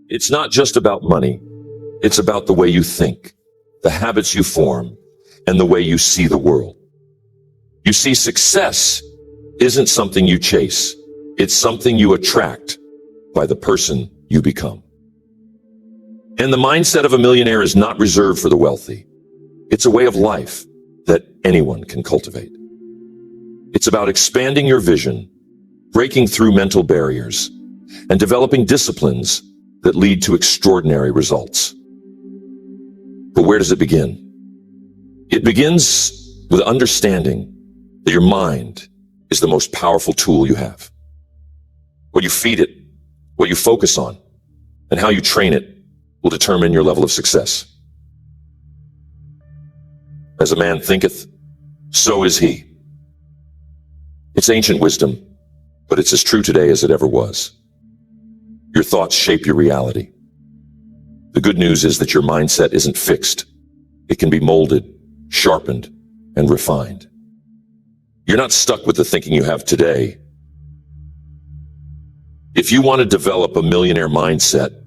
It's not just about money. It's about the way you think, the habits you form, and the way you see the world. You see, success isn't something you chase. It's something you attract by the person you become. And the mindset of a millionaire is not reserved for the wealthy. It's a way of life that anyone can cultivate. It's about expanding your vision, breaking through mental barriers, and developing disciplines that lead to extraordinary results. But where does it begin? It begins with understanding that your mind is the most powerful tool you have. What you feed it, what you focus on, and how you train it will determine your level of success. As a man thinketh, so is he. It's ancient wisdom, but it's as true today as it ever was. Your thoughts shape your reality. The good news is that your mindset isn't fixed. It can be molded, sharpened, and refined. You're not stuck with the thinking you have today. If you want to develop a millionaire mindset,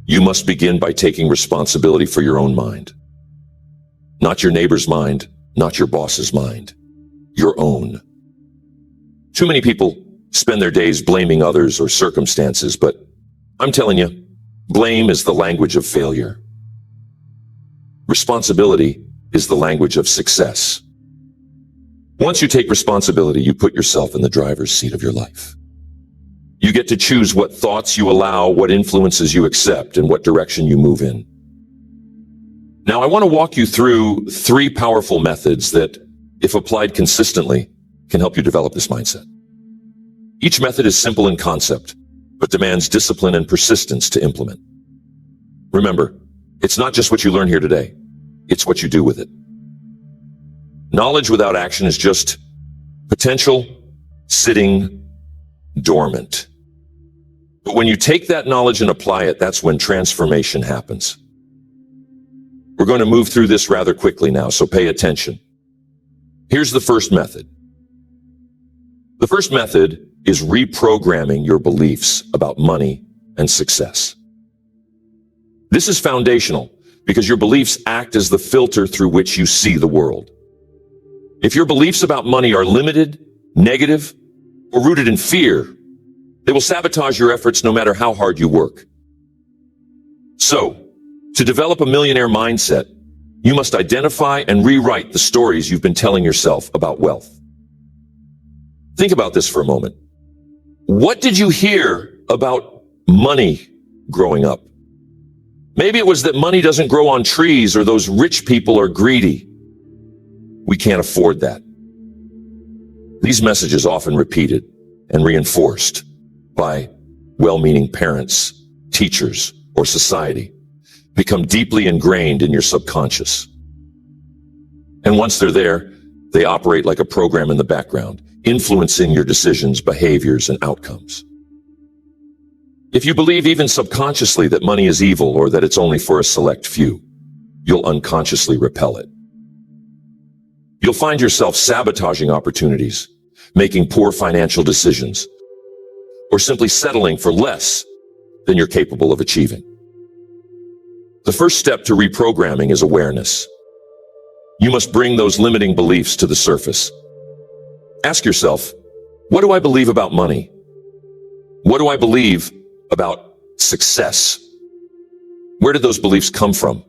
you must begin by taking responsibility for your own mind. Not your neighbor's mind, not your boss's mind, your own. Too many people spend their days blaming others or circumstances, but I'm telling you, blame is the language of failure. Responsibility is the language of success. Once you take responsibility, you put yourself in the driver's seat of your life. You get to choose what thoughts you allow, what influences you accept, and what direction you move in. Now, I want to walk you through 3 powerful methods that, if applied consistently, can help you develop this mindset. Each method is simple in concept, but demands discipline and persistence to implement. Remember, it's not just what you learn here today, it's what you do with it. Knowledge without action is just potential sitting dormant. But when you take that knowledge and apply it, that's when transformation happens. We're going to move through this rather quickly now, so pay attention. Here's the first method. The first method is reprogramming your beliefs about money and success. This is foundational because your beliefs act as the filter through which you see the world. If your beliefs about money are limited, negative, or rooted in fear, they will sabotage your efforts no matter how hard you work. So, to develop a millionaire mindset, you must identify and rewrite the stories you've been telling yourself about wealth. Think about this for a moment. What did you hear about money growing up? Maybe it was that money doesn't grow on trees, or those rich people are greedy. We can't afford that. These messages, often repeated and reinforced by well-meaning parents, teachers, or society, become deeply ingrained in your subconscious. And once they're there, they operate like a program in the background, influencing your decisions, behaviors, and outcomes. If you believe even subconsciously that money is evil or that it's only for a select few, you'll unconsciously repel it. You'll find yourself sabotaging opportunities, making poor financial decisions, or simply settling for less than you're capable of achieving. The first step to reprogramming is awareness. You must bring those limiting beliefs to the surface. Ask yourself, what do I believe about money? What do I believe about success? Where did those beliefs come from?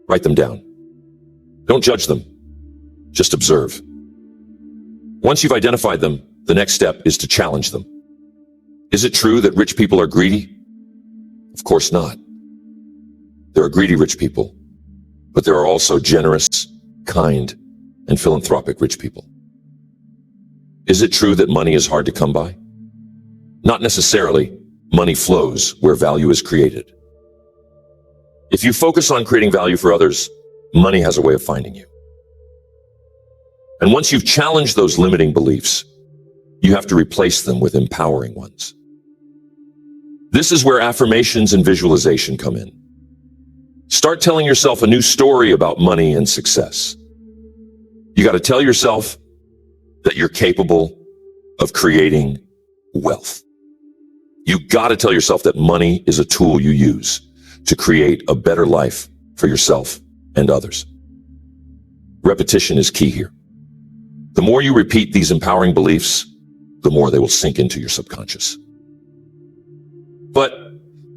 Write them down. Don't judge them. Just observe. Once you've identified them, the next step is to challenge them. Is it true that rich people are greedy? Of course not. There are greedy rich people, but there are also generous, kind, and philanthropic rich people. Is it true that money is hard to come by? Not necessarily. Money flows where value is created. If you focus on creating value for others, money has a way of finding you. And once you've challenged those limiting beliefs, you have to replace them with empowering ones. This is where affirmations and visualization come in. Start telling yourself a new story about money and success. You got to tell yourself that you're capable of creating wealth. You gotta tell yourself that money is a tool you use to create a better life for yourself and others. Repetition is key here. The more you repeat these empowering beliefs, the more they will sink into your subconscious. But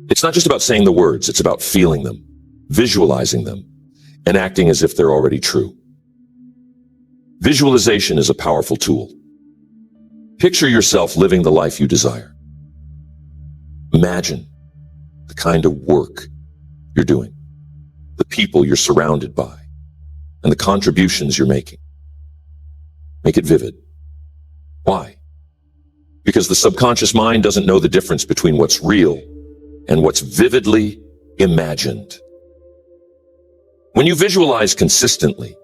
it's not just about saying the words, it's about feeling them, visualizing them, and acting as if they're already true. Visualization is a powerful tool. Picture yourself living the life you desire. Imagine the kind of work you're doing, the people you're surrounded by, and the contributions you're making. Make it vivid. Why? Because the subconscious mind doesn't know the difference between what's real and what's vividly imagined. When you visualize consistently,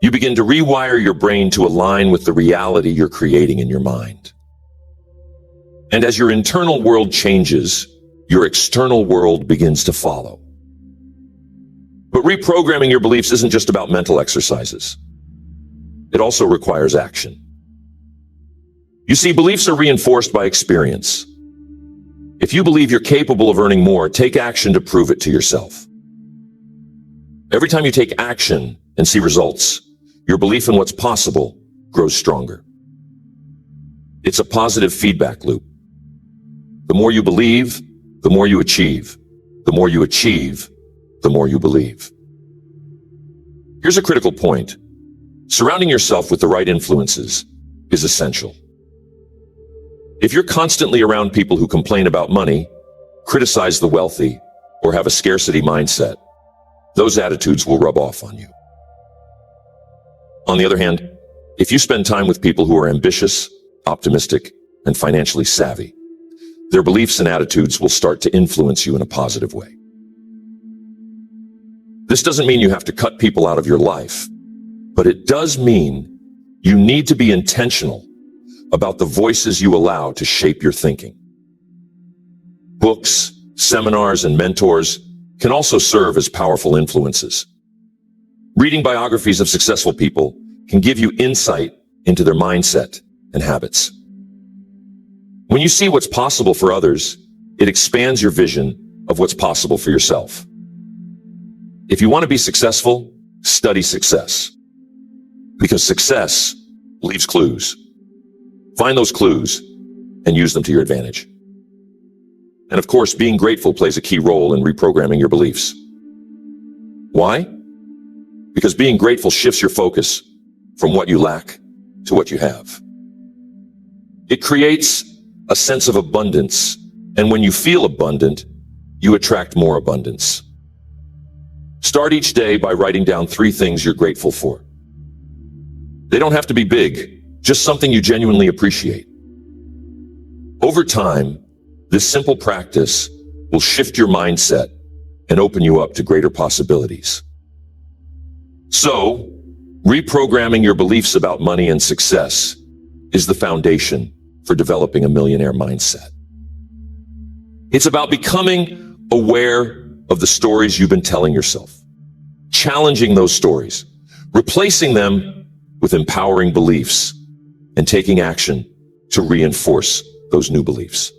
you begin to rewire your brain to align with the reality you're creating in your mind. And as your internal world changes, your external world begins to follow. But reprogramming your beliefs isn't just about mental exercises. It also requires action. You see, beliefs are reinforced by experience. If you believe you're capable of earning more, take action to prove it to yourself. Every time you take action and see results, your belief in what's possible grows stronger. It's a positive feedback loop. The more you believe, the more you achieve. The more you achieve, the more you believe. Here's a critical point. Surrounding yourself with the right influences is essential. If you're constantly around people who complain about money, criticize the wealthy, or have a scarcity mindset, those attitudes will rub off on you. On the other hand, if you spend time with people who are ambitious, optimistic, and financially savvy, their beliefs and attitudes will start to influence you in a positive way. This doesn't mean you have to cut people out of your life, but it does mean you need to be intentional about the voices you allow to shape your thinking. Books, seminars, and mentors can also serve as powerful influences. Reading biographies of successful people can give you insight into their mindset and habits. When you see what's possible for others, it expands your vision of what's possible for yourself. If you want to be successful, study success. Because success leaves clues. Find those clues and use them to your advantage. And of course, being grateful plays a key role in reprogramming your beliefs. Why? Because being grateful shifts your focus from what you lack to what you have. It creates a sense of abundance, and when you feel abundant, you attract more abundance. Start each day by writing down 3 things you're grateful for. They don't have to be big, just something you genuinely appreciate. Over time, this simple practice will shift your mindset and open you up to greater possibilities. So, reprogramming your beliefs about money and success is the foundation for developing a millionaire mindset. It's about becoming aware of the stories you've been telling yourself, challenging those stories, replacing them with empowering beliefs, and taking action to reinforce those new beliefs.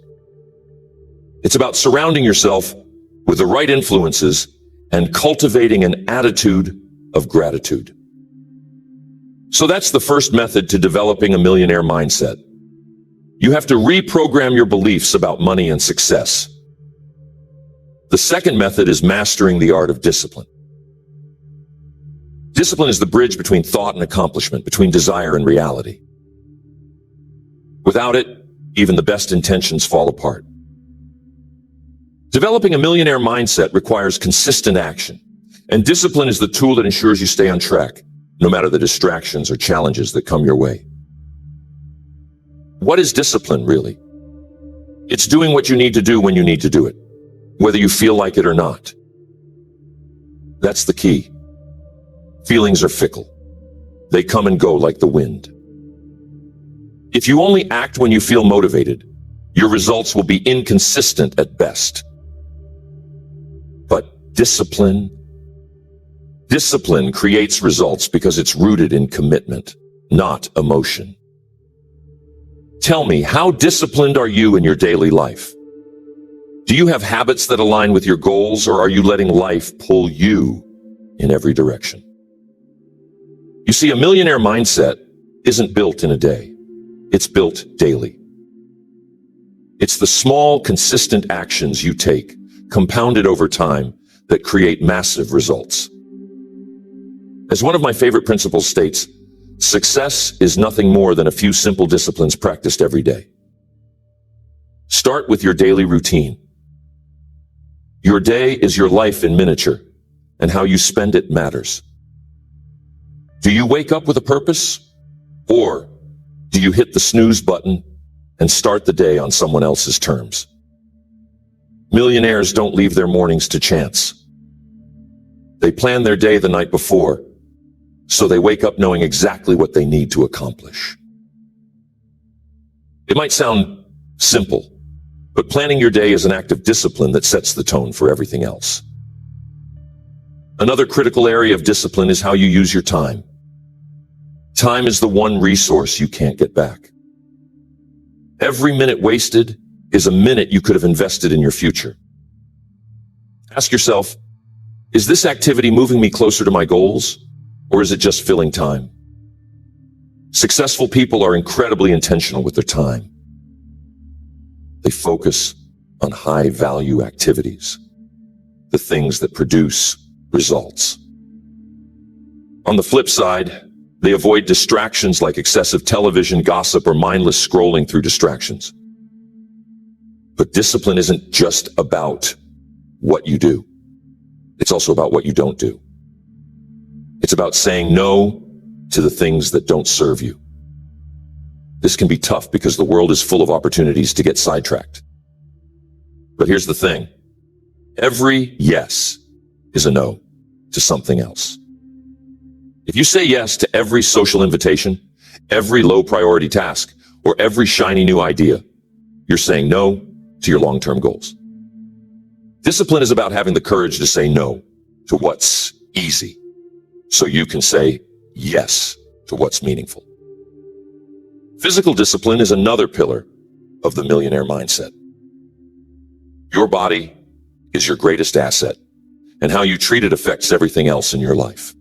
It's about surrounding yourself with the right influences and cultivating an attitude of gratitude. So that's the first method to developing a millionaire mindset. You have to reprogram your beliefs about money and success. The second method is mastering the art of discipline. Discipline is the bridge between thought and accomplishment, between desire and reality. Without it, even the best intentions fall apart. Developing a millionaire mindset requires consistent action, and discipline is the tool that ensures you stay on track, no matter the distractions or challenges that come your way. What is discipline, really? It's doing what you need to do when you need to do it, whether you feel like it or not. That's the key. Feelings are fickle. They come and go like the wind. If you only act when you feel motivated, your results will be inconsistent at best. But discipline creates results because it's rooted in commitment, not emotion. Tell me, how disciplined are you in your daily life? Do you have habits that align with your goals, or are you letting life pull you in every direction? You see, a millionaire mindset isn't built in a day. It's built daily. It's the small, consistent actions you take, compounded over time, that create massive results. As one of my favorite principles states, success is nothing more than a few simple disciplines practiced every day. Start with your daily routine. Your day is your life in miniature, and how you spend it matters. Do you wake up with a purpose? Or do you hit the snooze button and start the day on someone else's terms? Millionaires don't leave their mornings to chance. They plan their day the night before, so they wake up knowing exactly what they need to accomplish. It might sound simple, but planning your day is an act of discipline that sets the tone for everything else. Another critical area of discipline is how you use your time. Time is the one resource you can't get back. Every minute wasted is a minute you could have invested in your future. Ask yourself, is this activity moving me closer to my goals, or is it just filling time? Successful people are incredibly intentional with their time. They focus on high-value activities, the things that produce results. On the flip side, they avoid distractions like excessive television, gossip, or mindless scrolling through distractions. But discipline isn't just about what you do. It's also about what you don't do. It's about saying no to the things that don't serve you. This can be tough because the world is full of opportunities to get sidetracked. But here's the thing. Every yes is a no to something else. If you say yes to every social invitation, every low priority task, or every shiny new idea, you're saying no to your long-term goals. Discipline is about having the courage to say no to what's easy, so you can say yes to what's meaningful. Physical discipline is another pillar of the millionaire mindset. Your body is your greatest asset, and how you treat it affects everything else in your life.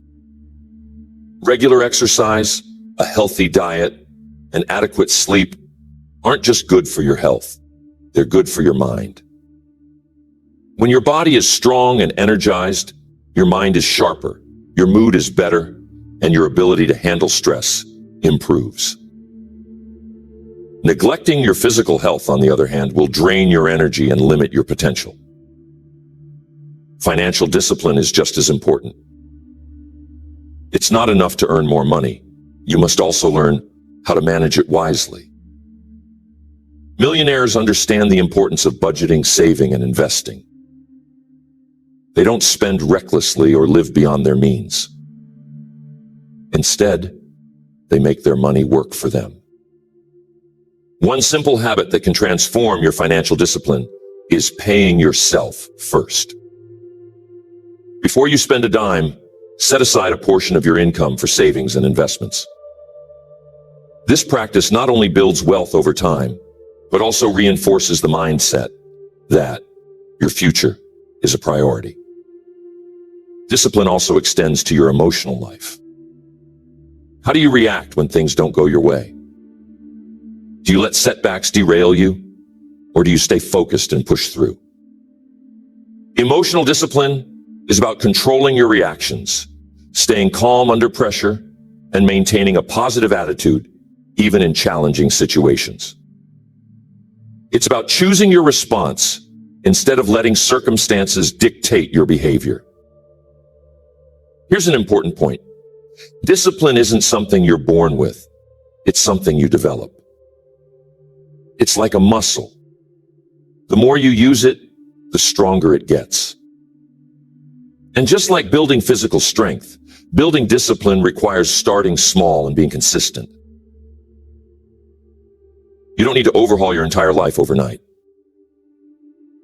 Regular exercise, a healthy diet, and adequate sleep aren't just good for your health. They're good for your mind. When your body is strong and energized, your mind is sharper, your mood is better, and your ability to handle stress improves. Neglecting your physical health, on the other hand, will drain your energy and limit your potential. Financial discipline is just as important. It's not enough to earn more money. You must also learn how to manage it wisely. Millionaires understand the importance of budgeting, saving, and investing. They don't spend recklessly or live beyond their means. Instead, they make their money work for them. One simple habit that can transform your financial discipline is paying yourself first. Before you spend a dime, set aside a portion of your income for savings and investments. This practice not only builds wealth over time, but also reinforces the mindset that your future is a priority. Discipline also extends to your emotional life. How do you react when things don't go your way? Do you let setbacks derail you, or do you stay focused and push through? Emotional discipline is about controlling your reactions, staying calm under pressure, and maintaining a positive attitude, even in challenging situations. It's about choosing your response instead of letting circumstances dictate your behavior. Here's an important point. Discipline isn't something you're born with. It's something you develop. It's like a muscle. The more you use it, the stronger it gets. And just like building physical strength, building discipline requires starting small and being consistent. You don't need to overhaul your entire life overnight.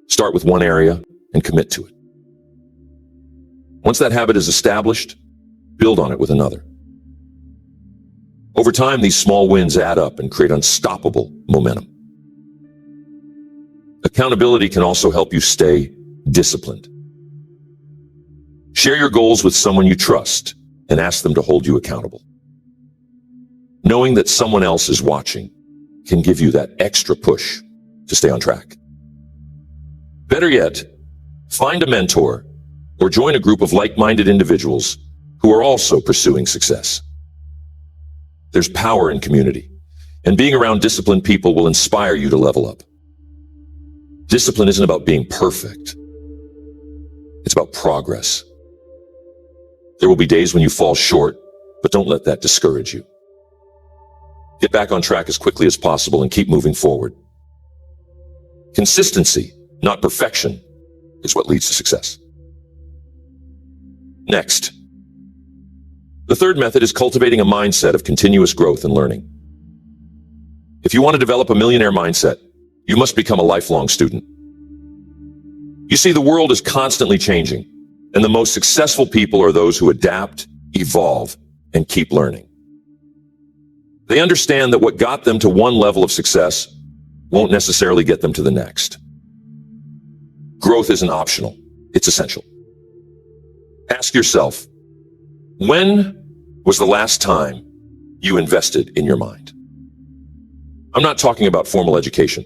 Start with one area and commit to it. Once that habit is established, build on it with another. Over time, these small wins add up and create unstoppable momentum. Accountability can also help you stay disciplined. Share your goals with someone you trust and ask them to hold you accountable. Knowing that someone else is watching can give you that extra push to stay on track. Better yet, find a mentor or join a group of like-minded individuals who are also pursuing success. There's power in community, and being around disciplined people will inspire you to level up. Discipline isn't about being perfect. It's about progress. There will be days when you fall short, but don't let that discourage you. Get back on track as quickly as possible and keep moving forward. Consistency, not perfection, is what leads to success. Next, the third method is cultivating a mindset of continuous growth and learning. If you want to develop a millionaire mindset, you must become a lifelong student. You see, the world is constantly changing, and the most successful people are those who adapt, evolve, and keep learning. They understand that what got them to one level of success won't necessarily get them to the next. Growth isn't optional, it's essential. Ask yourself, when was the last time you invested in your mind? I'm not talking about formal education.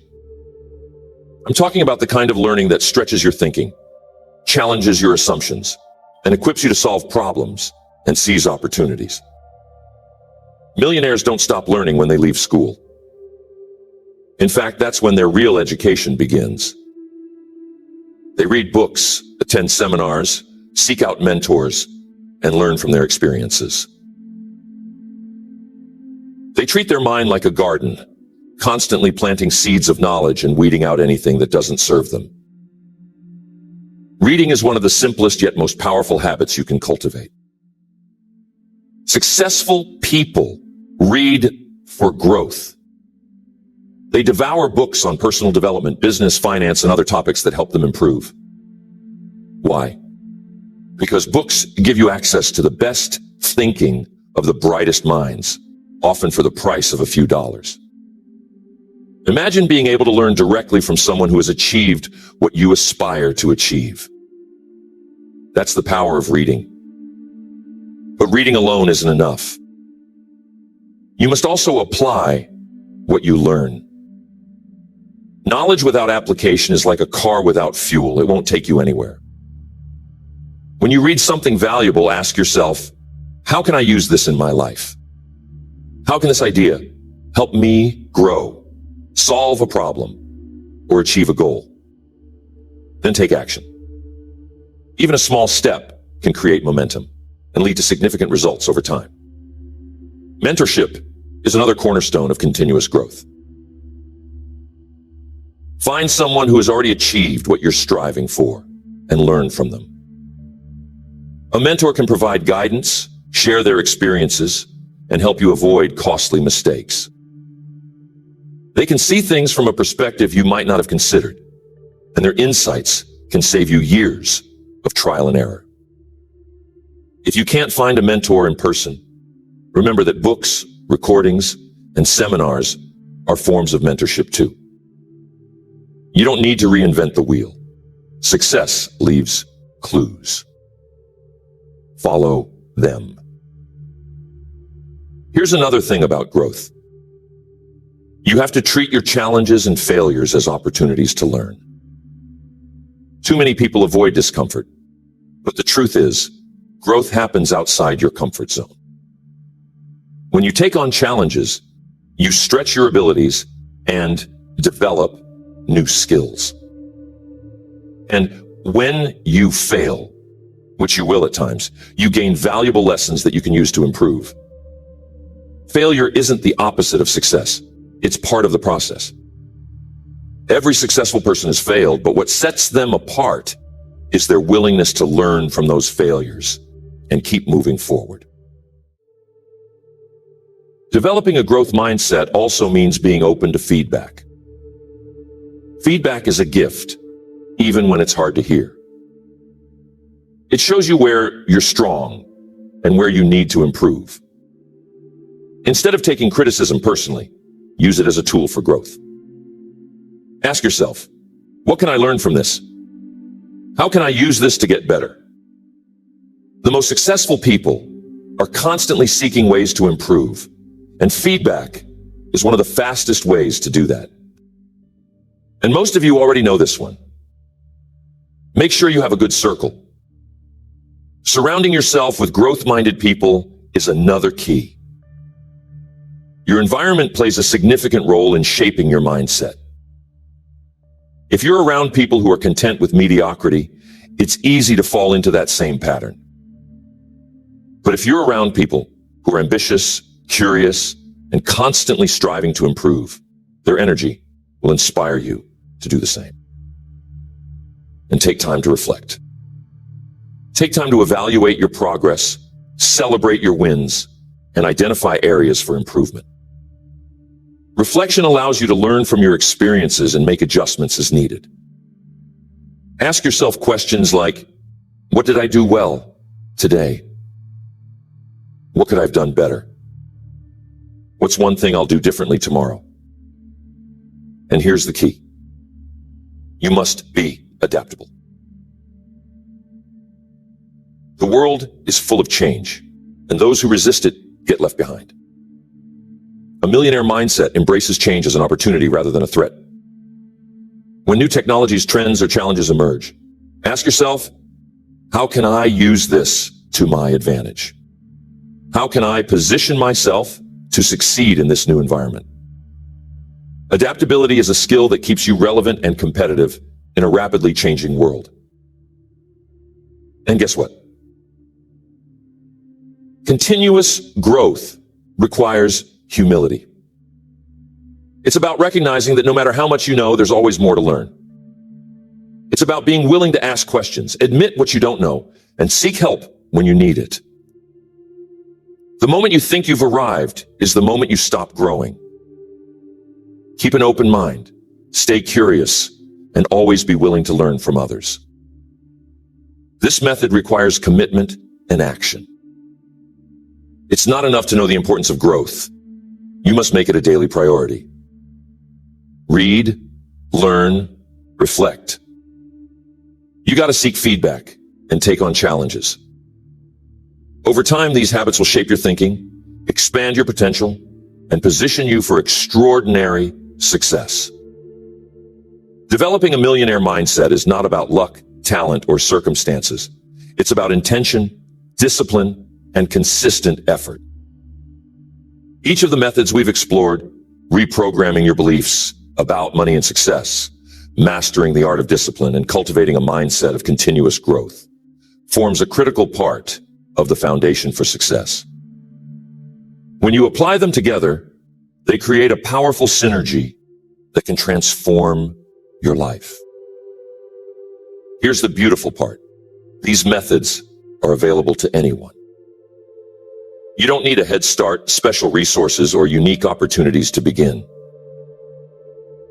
I'm talking about the kind of learning that stretches your thinking, challenges your assumptions, and equips you to solve problems and seize opportunities. Millionaires don't stop learning when they leave school. In fact, that's when their real education begins. They read books, attend seminars, seek out mentors, and learn from their experiences. They treat their mind like a garden, constantly planting seeds of knowledge and weeding out anything that doesn't serve them. Reading is one of the simplest yet most powerful habits you can cultivate. Successful people read for growth. They devour books on personal development, business, finance, and other topics that help them improve. Why? Because books give you access to the best thinking of the brightest minds, often for the price of a few dollars. Imagine being able to learn directly from someone who has achieved what you aspire to achieve. That's the power of reading. But reading alone isn't enough. You must also apply what you learn. Knowledge without application is like a car without fuel. It won't take you anywhere. When you read something valuable, ask yourself, how can I use this in my life? How can this idea help me grow, solve a problem, or achieve a goal? Then take action. Even a small step can create momentum and lead to significant results over time. Mentorship is another cornerstone of continuous growth. Find someone who has already achieved what you're striving for and learn from them. A mentor can provide guidance, share their experiences, and help you avoid costly mistakes. They can see things from a perspective you might not have considered, and their insights can save you years of trial and error. If you can't find a mentor in person, remember that books, recordings, and seminars are forms of mentorship too. You don't need to reinvent the wheel. Success leaves clues. Follow them. Here's another thing about growth. You have to treat your challenges and failures as opportunities to learn. Too many people avoid discomfort, but the truth is, growth happens outside your comfort zone. When you take on challenges, you stretch your abilities and develop new skills. And when you fail, which you will at times, you gain valuable lessons that you can use to improve. Failure isn't the opposite of success. It's part of the process. Every successful person has failed, but what sets them apart is their willingness to learn from those failures and keep moving forward. Developing a growth mindset also means being open to feedback. Feedback is a gift, even when it's hard to hear. It shows you where you're strong and where you need to improve. Instead of taking criticism personally, use it as a tool for growth. Ask yourself, What can I learn from this? How can I use this to get better? The most successful people are constantly seeking ways to improve, and feedback is one of the fastest ways to do that. And most of you already know this one. Make sure you have a good circle. Surrounding yourself with growth-minded people is another key. Your environment plays a significant role in shaping your mindset. If you're around people who are content with mediocrity, it's easy to fall into that same pattern. But if you're around people who are ambitious, curious, and constantly striving to improve, their energy will inspire you to do the same. And take time to reflect. Take time to evaluate your progress, celebrate your wins, and identify areas for improvement. Reflection allows you to learn from your experiences and make adjustments as needed. Ask yourself questions like, what did I do well today? What could I have done better? What's one thing I'll do differently tomorrow? And here's the key. You must be adaptable. The world is full of change, and those who resist it get left behind. A millionaire mindset embraces change as an opportunity rather than a threat. When new technologies, trends, or challenges emerge, ask yourself, how can I use this to my advantage? How can I position myself to succeed in this new environment? Adaptability is a skill that keeps you relevant and competitive in a rapidly changing world. And guess what? Continuous growth requires humility. It's about recognizing that no matter how much you know, there's always more to learn. It's about being willing to ask questions, admit what you don't know, and seek help when you need it. The moment you think you've arrived is the moment you stop growing. Keep an open mind, stay curious, and always be willing to learn from others. This method requires commitment and action. It's not enough to know the importance of growth. You must make it a daily priority. Read, learn, reflect. You got to seek feedback and take on challenges. Over time, these habits will shape your thinking, expand your potential, and position you for extraordinary success. Developing a millionaire mindset is not about luck, talent, or circumstances. It's about intention, discipline, and consistent effort. Each of the methods we've explored, reprogramming your beliefs about money and success, mastering the art of discipline, and cultivating a mindset of continuous growth, forms a critical part of the foundation for success. When you apply them together, they create a powerful synergy that can transform your life. Here's the beautiful part. These methods are available to anyone. You don't need a head start, special resources, or unique opportunities to begin.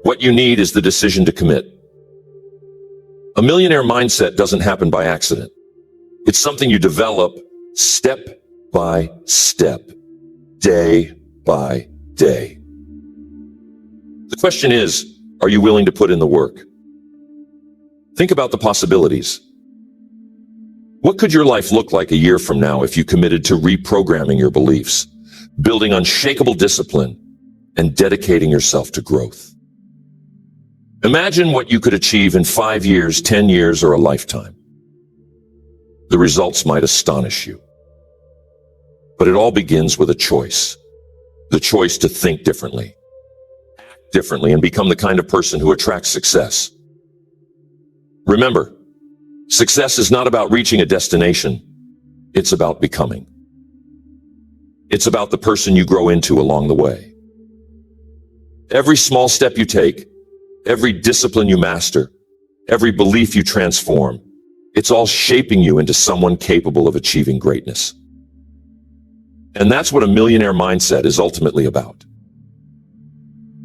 What you need is the decision to commit. A millionaire mindset doesn't happen by accident. It's something you develop step by step, day by day. The question is, are you willing to put in the work? Think about the possibilities. What could your life look like a year from now if you committed to reprogramming your beliefs, building unshakable discipline, and dedicating yourself to growth? Imagine what you could achieve in 5 years, 10 years, or a lifetime. The results might astonish you. But it all begins with a choice. The choice to think differently, act differently, and become the kind of person who attracts success. Remember, success is not about reaching a destination. It's about becoming. It's about the person you grow into along the way. Every small step you take, every discipline you master, every belief you transform, it's all shaping you into someone capable of achieving greatness. And that's what a millionaire mindset is ultimately about.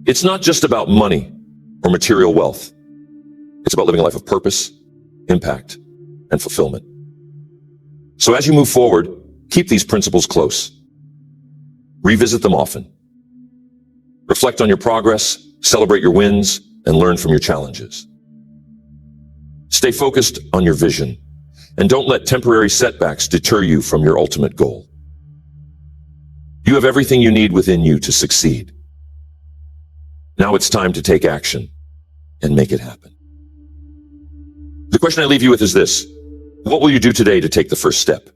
It's not just about money or material wealth. It's about living a life of purpose, impact, and fulfillment. So as you move forward, keep these principles close. Revisit them often. Reflect on your progress, celebrate your wins, and learn from your challenges. Stay focused on your vision, and don't let temporary setbacks deter you from your ultimate goal. You have everything you need within you to succeed. Now it's time to take action and make it happen. The question I leave you with is this: what will you do today to take the first step?